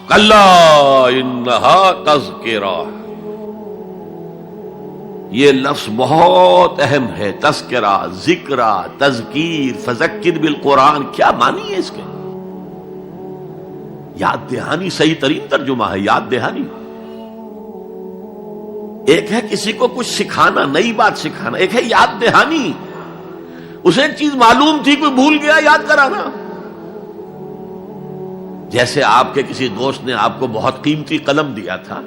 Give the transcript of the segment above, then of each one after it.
کلا انہا تذکرہ، یہ لفظ بہت اہم ہے. تذکرہ، ذکرہ، تذکیر، فذکر بالقرآن، کیا معنی ہے اس کے؟ یاد دہانی صحیح ترین ترجمہ ہے، یاد دہانی. ایک ہے کسی کو کچھ سکھانا، نئی بات سکھانا، ایک ہے یاد دہانی. اسے ایک چیز معلوم تھی، کوئی بھول گیا، یاد کرانا. جیسے آپ کے کسی دوست نے آپ کو بہت قیمتی قلم دیا تھا،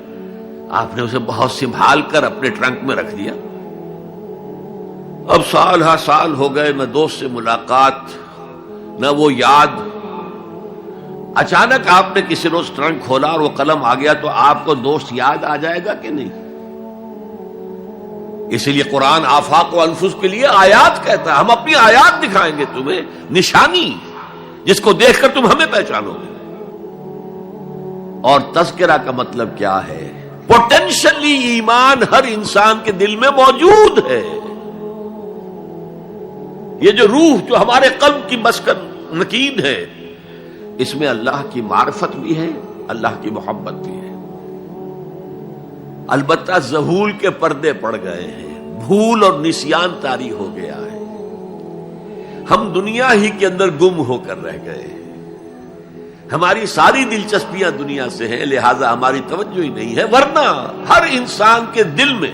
آپ نے اسے بہت سنبھال کر اپنے ٹرنک میں رکھ دیا. اب سال ہا سال ہو گئے، نہ دوست سے ملاقات، نہ وہ یاد. اچانک آپ نے کسی روز ٹرنک کھولا اور وہ قلم آ گیا، تو آپ کو دوست یاد آ جائے گا کہ نہیں؟ اسی لیے قرآن آفاق و انفس کے لیے آیات کہتا ہے. ہم اپنی آیات دکھائیں گے تمہیں، نشانی جس کو دیکھ کر تم ہمیں پہچانو گے. اور تذکرہ کا مطلب کیا ہے؟ پوٹینشلی ایمان ہر انسان کے دل میں موجود ہے. یہ جو روح جو ہمارے قلب کی مسکن مکین ہے، اس میں اللہ کی معرفت بھی ہے، اللہ کی محبت بھی ہے. البتہ ذہول کے پردے پڑ گئے ہیں، بھول اور نسیان طاری ہو گیا ہے. ہم دنیا ہی کے اندر گم ہو کر رہ گئے ہیں. ہماری ساری دلچسپیاں دنیا سے ہیں، لہذا ہماری توجہ ہی نہیں ہے. ورنہ ہر انسان کے دل میں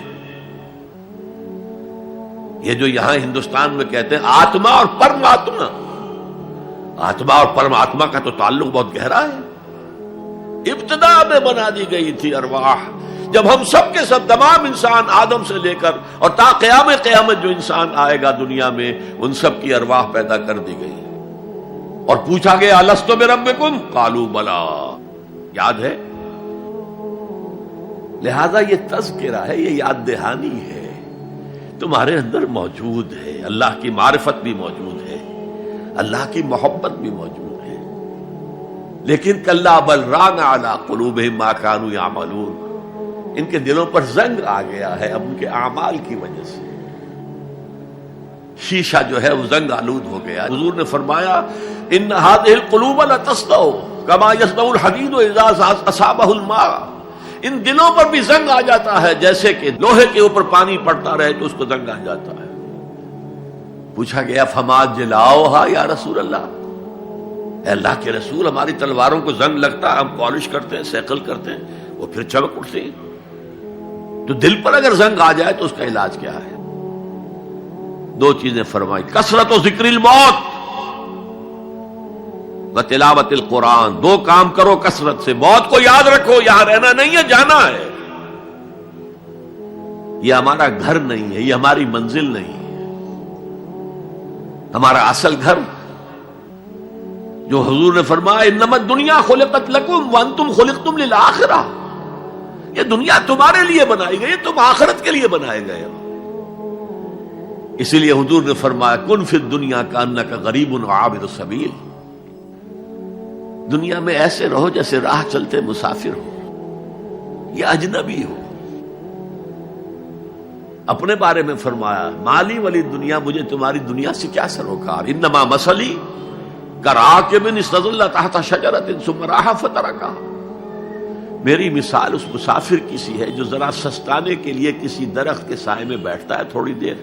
یہ جو یہاں ہندوستان میں کہتے ہیں آتما اور پرماتما، آتما اور پرماتما کا تو تعلق بہت گہرا ہے. ابتدا میں بنا دی گئی تھی ارواح، جب ہم سب کے سب تمام انسان آدم سے لے کر اور تا قیامت جو انسان آئے گا دنیا میں، ان سب کی ارواح پیدا کر دی گئی. اور پوچھا گیا الست بربکم قالوا بلا، یاد ہے؟ لہذا یہ تذکرہ ہے، یہ یاد دہانی ہے، تمہارے اندر موجود ہے. اللہ کی معرفت بھی موجود ہے، اللہ کی محبت بھی موجود ہے. لیکن کلا بل ران علی قلوبہم ما کانوا یعملون، ان کے دلوں پر زنگ آ گیا ہے اب ان کے اعمال کی وجہ سے. شیشہ جو ہے وہ زنگ آلود ہو گیا. حضور نے فرمایا ان هذه القلوب لتصدع كما يصدع الحديد اذا اصابه الماء، ان دلوں پر بھی زنگ آ جاتا ہے جیسے کہ لوہے کے اوپر پانی پڑتا رہے تو اس کو زنگ آ جاتا ہے. پوچھا گیا فما جلاؤها یا رسول اللہ، اے اللہ کے رسول ہماری تلواروں کو زنگ لگتا ہے، ہم پالش کرتے ہیں، سیکل کرتے ہیں، وہ پھر چمک اٹھتے ہیں. تو دل پر اگر زنگ آ جائے تو اس کا علاج کیا ہے؟ دو چیزیں فرمائی، کثرت و ذکر الموت و تلاوت القرآن. دو کام کرو کثرت سے، موت کو یاد رکھو، یہاں رہنا نہیں ہے، جانا ہے. یہ ہمارا گھر نہیں ہے، یہ ہماری منزل نہیں ہے. ہمارا اصل گھر جو حضور نے فرمایا انما الدنیا خلقت لکم وانتم خلقتم للآخرہ، یہ دنیا تمہارے لیے بنائی گئی، تم آخرت کے لیے بنائے گئے ہو. اسی لیے حضور نے فرمایا کن فی الدنیا کانک غریب وعابر السبیل، دنیا میں ایسے رہو جیسے راہ چلتے مسافر ہو یا اجنبی ہو. اپنے بارے میں فرمایا مالی ولی دنیا، مجھے تمہاری دنیا سے کیا سروکار، انما مثلی کراکب استظل تحت شجرۃ ثم راح فترکھا، میری مثال اس مسافر کی سی ہے جو ذرا سستانے کے لیے کسی درخت کے سائے میں بیٹھتا ہے تھوڑی دیر.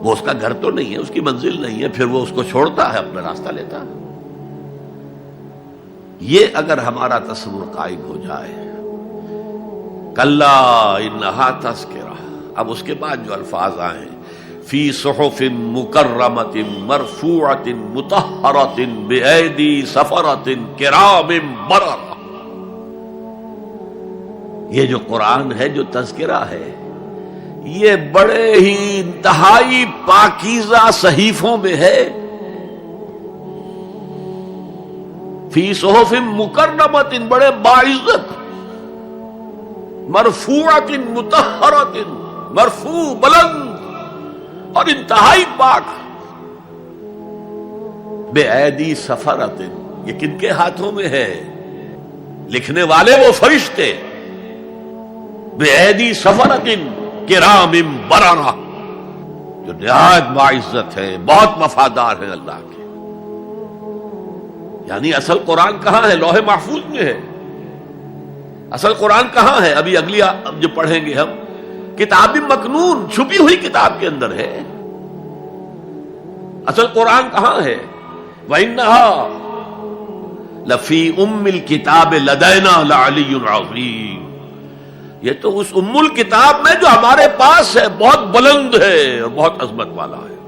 وہ اس کا گھر تو نہیں ہے، اس کی منزل نہیں ہے، پھر وہ اس کو چھوڑتا ہے، اپنا راستہ لیتا ہے. یہ اگر ہمارا تصور قائم ہو جائے، کلا انہا تذکرہ. اب اس کے بعد جو الفاظ آئے فی صحف مکرمۃ مرفوعۃ مطہرۃ بایدی سفرۃ کرام بررہ، یہ جو قرآن ہے، جو تذکرہ ہے، یہ بڑے ہی انتہائی پاکیزہ صحیفوں میں ہے. فی صحف مکرمۃ، بڑے باعزت، مرفوعۃ مطہرۃ، مرفوع بلند اور انتہائی پاک. بے ایدی سفرۃ، یہ کن کے ہاتھوں میں ہے؟ لکھنے والے وہ فرشتے. بے ایدی سفرۃ کرام بررہ، جو نہایت باعزت ہے، بہت وفادار ہے اللہ کے. یعنی اصل قرآن کہاں ہے؟ لوح محفوظ میں ہے. اصل قرآن کہاں ہے؟ ابھی اگلی جو پڑھیں گے ہم، کتاب مکنون، چھپی ہوئی کتاب کے اندر ہے. اصل قرآن کہاں ہے؟ وَإِنَّهَا لَفِي أُمِّ الْكِتَابِ لَدَيْنَا لَعَلِيٌّ عَظِيمٌ. یہ تو اس ام الکتاب میں جو ہمارے پاس ہے، بہت بلند ہے اور بہت عظمت والا ہے.